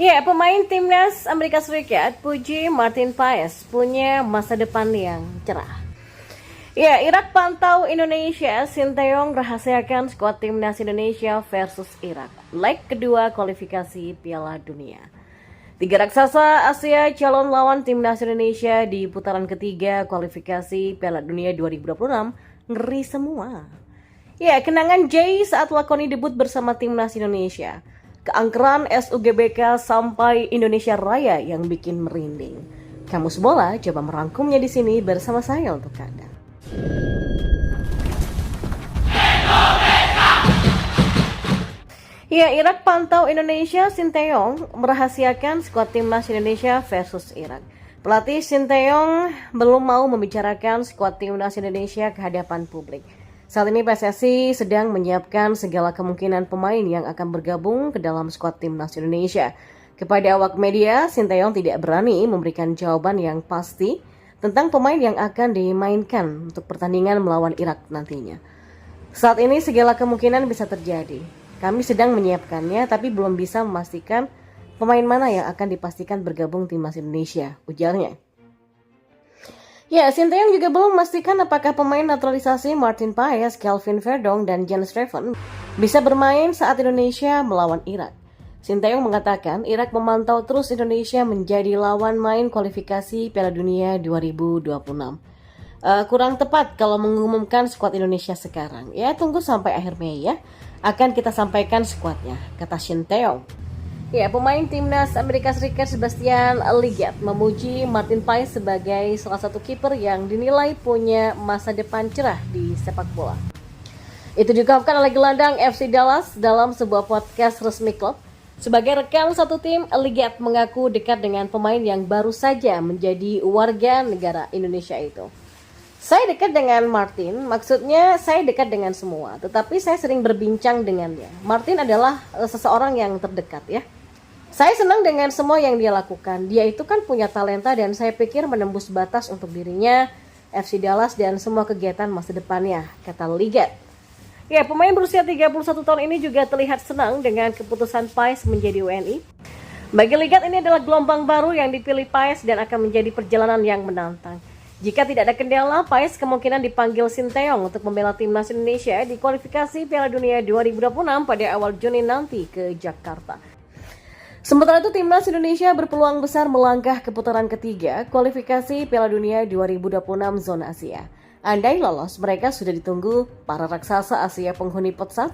Ya, pemain timnas Amerika Serikat puji Martin Paes punya masa depan yang cerah. Ya, Irak pantau Indonesia. Sinteyong rahasiakan skuad timnas Indonesia versus Irak. Leg kedua kualifikasi Piala Dunia. Tiga raksasa Asia calon lawan timnas Indonesia di putaran ketiga kualifikasi Piala Dunia 2026 ngeri semua. Ya, kenangan Jay saat lakoni debut bersama timnas Indonesia. Keangkeran SUGBK sampai Indonesia Raya yang bikin merinding. Kamus Bola coba merangkumnya di sini bersama saya untuk Anda. Ya, Irak pantau Indonesia. Sinteyong merahasiakan skuad timnas Indonesia versus Irak. Pelatih Sinteyong belum mau membicarakan skuad timnas Indonesia ke hadapan publik. Saat ini PSSI sedang menyiapkan segala kemungkinan pemain yang akan bergabung ke dalam skuad timnas Indonesia. Kepada awak media, Sinteyong tidak berani memberikan jawaban yang pasti tentang pemain yang akan dimainkan untuk pertandingan melawan Irak nantinya. Saat ini segala kemungkinan bisa terjadi. Kami sedang menyiapkannya, tapi belum bisa memastikan pemain mana yang akan dipastikan bergabung timnas Indonesia, ujarnya. Ya, Sinteyong juga belum memastikan apakah pemain naturalisasi Martin Paes, Kelvin Verdong, dan Jens Steffen bisa bermain saat Indonesia melawan Irak. Sinteyong mengatakan Irak memantau terus Indonesia menjadi lawan main kualifikasi Piala Dunia 2026. Kurang tepat kalau mengumumkan skuad Indonesia sekarang. Ya, tunggu sampai akhir Mei ya. Akan kita sampaikan skuadnya, kata Sinteyong. Ya, pemain timnas Amerika Serikat Sebastian Liggett memuji Martin Paes sebagai salah satu kiper yang dinilai punya masa depan cerah di sepak bola. Itu diungkapkan oleh gelandang FC Dallas dalam sebuah podcast resmi klub. Sebagai rekan satu tim, Liggett mengaku dekat dengan pemain yang baru saja menjadi warga negara Indonesia itu. Saya dekat dengan Martin, maksudnya saya dekat dengan semua, tetapi saya sering berbincang dengannya. Martin adalah seseorang yang terdekat ya. Saya senang dengan semua yang dia lakukan. Dia itu kan punya talenta dan saya pikir menembus batas untuk dirinya, FC Dallas dan semua kegiatan masa depannya, kata Liggett. Ya, pemain berusia 31 tahun ini juga terlihat senang dengan keputusan Paes menjadi WNI. Bagi Liggett ini adalah gelombang baru yang dipilih Paes dan akan menjadi perjalanan yang menantang. Jika tidak ada kendala, Paes kemungkinan dipanggil Sinteyong untuk membela timnas Indonesia di kualifikasi Piala Dunia 2026 pada awal Juni nanti ke Jakarta. Sementara itu, timnas Indonesia berpeluang besar melangkah ke putaran ketiga kualifikasi Piala Dunia 2026 zona Asia. Andai lolos, mereka sudah ditunggu para raksasa Asia penghuni pot 1.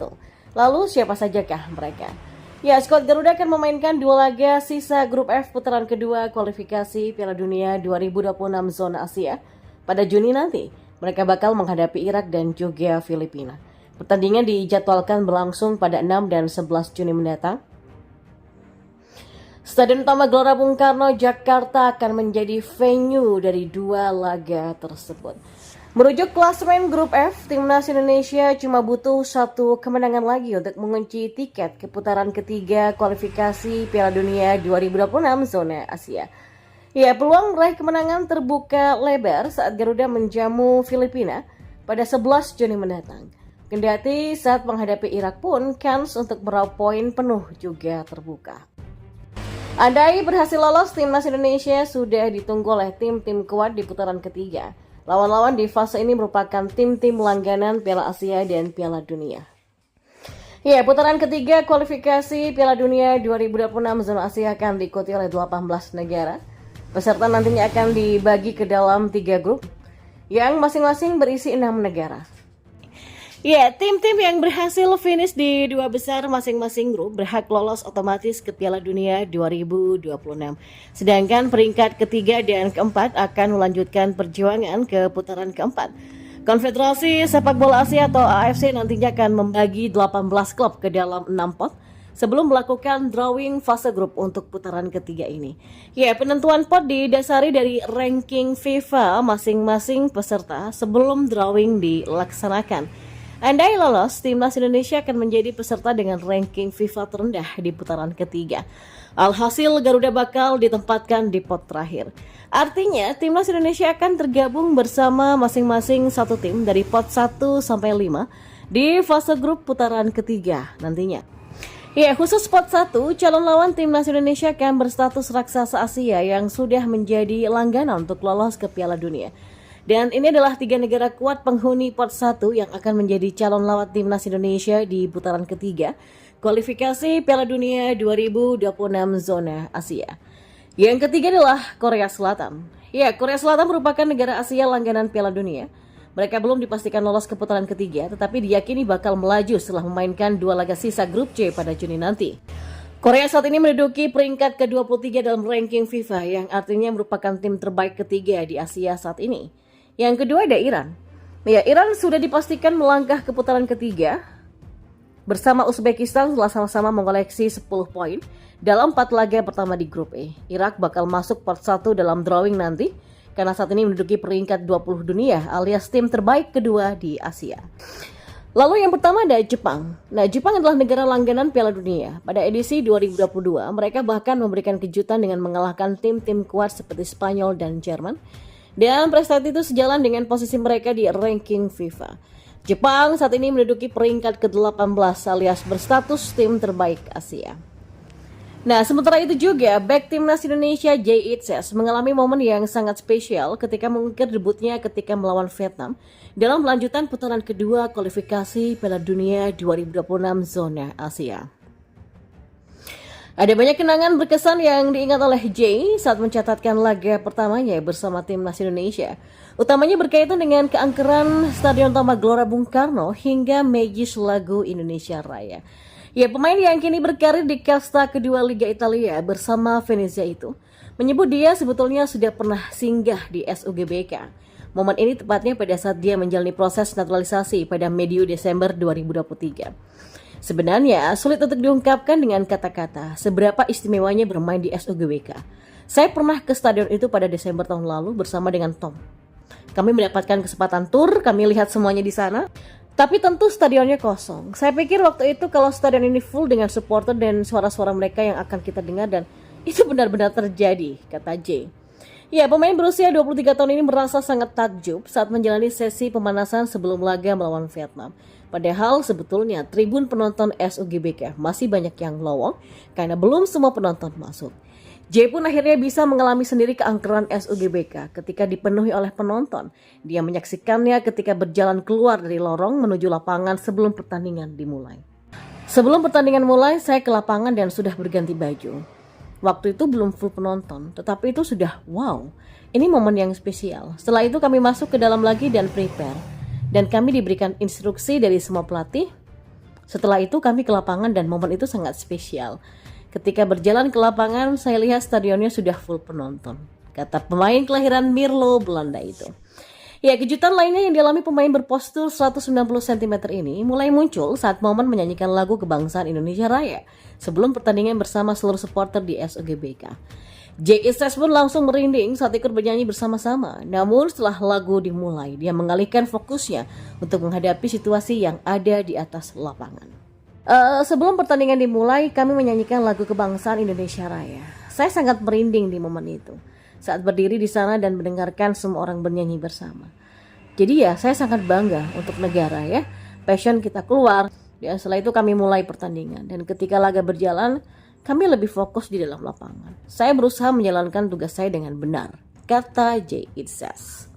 Lalu siapa sajakah mereka? Ya, skuad Garuda akan memainkan dua laga sisa grup F putaran kedua kualifikasi Piala Dunia 2026 zona Asia pada Juni nanti. Mereka bakal menghadapi Irak dan juga Filipina. Pertandingan dijadwalkan berlangsung pada 6 dan 11 Juni mendatang. Stadion Utama Gelora Bung Karno, Jakarta akan menjadi venue dari dua laga tersebut. Merujuk klasemen grup F, timnas Indonesia cuma butuh satu kemenangan lagi untuk mengunci tiket ke putaran ketiga kualifikasi Piala Dunia 2026 zona Asia. Ya, peluang meraih kemenangan terbuka lebar saat Garuda menjamu Filipina pada 11 Juni mendatang. Kendati saat menghadapi Irak pun, kans untuk meraup poin penuh juga terbuka. Andai berhasil lolos, timnas Indonesia sudah ditunggu oleh tim-tim kuat di putaran ketiga. Lawan-lawan di fase ini merupakan tim-tim langganan Piala Asia dan Piala Dunia. Ya, putaran ketiga kualifikasi Piala Dunia 2026 zona Asia akan diikuti oleh 18 negara. Peserta nantinya akan dibagi ke dalam 3 grup yang masing-masing berisi 6 negara. Ya, tim-tim yang berhasil finish di dua besar masing-masing grup berhak lolos otomatis ke Piala Dunia 2026. Sedangkan peringkat ketiga dan keempat akan melanjutkan perjuangan ke putaran keempat. Konfederasi Sepak Bola Asia atau AFC nantinya akan membagi 18 klub ke dalam 6 pot sebelum melakukan drawing fase grup untuk putaran ketiga ini. Ya, penentuan pot didasari dari ranking FIFA masing-masing peserta sebelum drawing dilaksanakan. Andai lolos, timnas Indonesia akan menjadi peserta dengan ranking FIFA terendah di putaran ketiga. Alhasil Garuda bakal ditempatkan di pot terakhir. Artinya, timnas Indonesia akan tergabung bersama masing-masing satu tim dari pot 1 sampai 5 di fase grup putaran ketiga nantinya. Ya, khusus spot 1, calon lawan timnas Indonesia akan berstatus raksasa Asia yang sudah menjadi langganan untuk lolos ke Piala Dunia. Dan ini adalah 3 negara kuat penghuni pot 1 yang akan menjadi calon lawan timnas Indonesia di putaran ketiga kualifikasi Piala Dunia 2026 zona Asia. Yang ketiga adalah Korea Selatan. Ya, Korea Selatan merupakan negara Asia langganan Piala Dunia. Mereka belum dipastikan lolos ke putaran ketiga, tetapi diyakini bakal melaju setelah memainkan 2 laga sisa grup C pada Juni nanti. Korea saat ini menduduki peringkat ke-23 dalam ranking FIFA, yang artinya merupakan tim terbaik ketiga di Asia saat ini. Yang kedua ada Iran. Ya, Iran sudah dipastikan melangkah ke putaran ketiga bersama Uzbekistan setelah sama-sama mengoleksi 10 poin dalam 4 laga pertama di grup E. Irak bakal masuk pot 1 dalam drawing nanti, karena saat ini menduduki peringkat 20 dunia alias tim terbaik kedua di Asia. Lalu yang pertama ada Jepang. Nah, Jepang adalah negara langganan Piala Dunia. Pada edisi 2022, mereka bahkan memberikan kejutan dengan mengalahkan tim-tim kuat seperti Spanyol dan Jerman. Dan prestasi itu sejalan dengan posisi mereka di ranking FIFA. Jepang saat ini menduduki peringkat ke-18 alias berstatus tim terbaik Asia. Nah, sementara itu juga, bek timnas Indonesia Jay Itzes mengalami momen yang sangat spesial ketika mengukir debutnya ketika melawan Vietnam dalam lanjutan putaran kedua kualifikasi Piala Dunia 2026 zona Asia. Ada banyak kenangan berkesan yang diingat oleh Jay saat mencatatkan laga pertamanya bersama timnas Indonesia, utamanya berkaitan dengan keangkeran Stadion Utama Gelora Bung Karno hingga magis lagu Indonesia Raya. Ya, pemain yang kini berkarir di kasta kedua Liga Italia bersama Venezia itu menyebut dia sebetulnya sudah pernah singgah di SUGBK. Momen ini tepatnya pada saat dia menjalani proses naturalisasi pada medio Desember 2023. Sebenarnya sulit untuk diungkapkan dengan kata-kata seberapa istimewanya bermain di SUGBK. Saya pernah ke stadion itu pada Desember tahun lalu bersama dengan Tom. Kami mendapatkan kesempatan tur, kami lihat semuanya di sana. Tapi tentu stadionnya kosong. Saya pikir waktu itu kalau stadion ini full dengan supporter dan suara-suara mereka yang akan kita dengar, dan itu benar-benar terjadi, kata Jay. Ya, pemain berusia 23 tahun ini merasa sangat takjub saat menjalani sesi pemanasan sebelum laga melawan Vietnam. Padahal sebetulnya tribun penonton SUGBK masih banyak yang lowong karena belum semua penonton masuk. Jay pun akhirnya bisa mengalami sendiri keangkeran SUGBK ketika dipenuhi oleh penonton. Dia menyaksikannya ketika berjalan keluar dari lorong menuju lapangan sebelum pertandingan dimulai. Sebelum pertandingan mulai, saya ke lapangan dan sudah berganti baju. Waktu itu belum full penonton, tetapi itu sudah wow. Ini momen yang spesial. Setelah itu kami masuk ke dalam lagi dan prepare. Dan kami diberikan instruksi dari semua pelatih. Setelah itu kami ke lapangan dan momen itu sangat spesial. Ketika berjalan ke lapangan, saya lihat stadionnya sudah full penonton, kata pemain kelahiran Mirlo, Belanda itu. Ya, kejutan lainnya yang dialami pemain berpostur 190 cm ini mulai muncul saat momen menyanyikan lagu kebangsaan Indonesia Raya sebelum pertandingan bersama seluruh supporter di SUGBK. Jay Itzes pun langsung merinding saat ikut bernyanyi bersama-sama. Namun setelah lagu dimulai, dia mengalihkan fokusnya untuk menghadapi situasi yang ada di atas lapangan. Sebelum pertandingan dimulai, kami menyanyikan lagu kebangsaan Indonesia Raya. Saya sangat merinding di momen itu saat berdiri di sana dan mendengarkan semua orang bernyanyi bersama. Jadi ya, saya sangat bangga untuk negara ya. Passion kita keluar. Dan setelah itu kami mulai pertandingan. Dan ketika laga berjalan, kami lebih fokus di dalam lapangan. Saya berusaha menjalankan tugas saya dengan benar, kata Jay Itzes.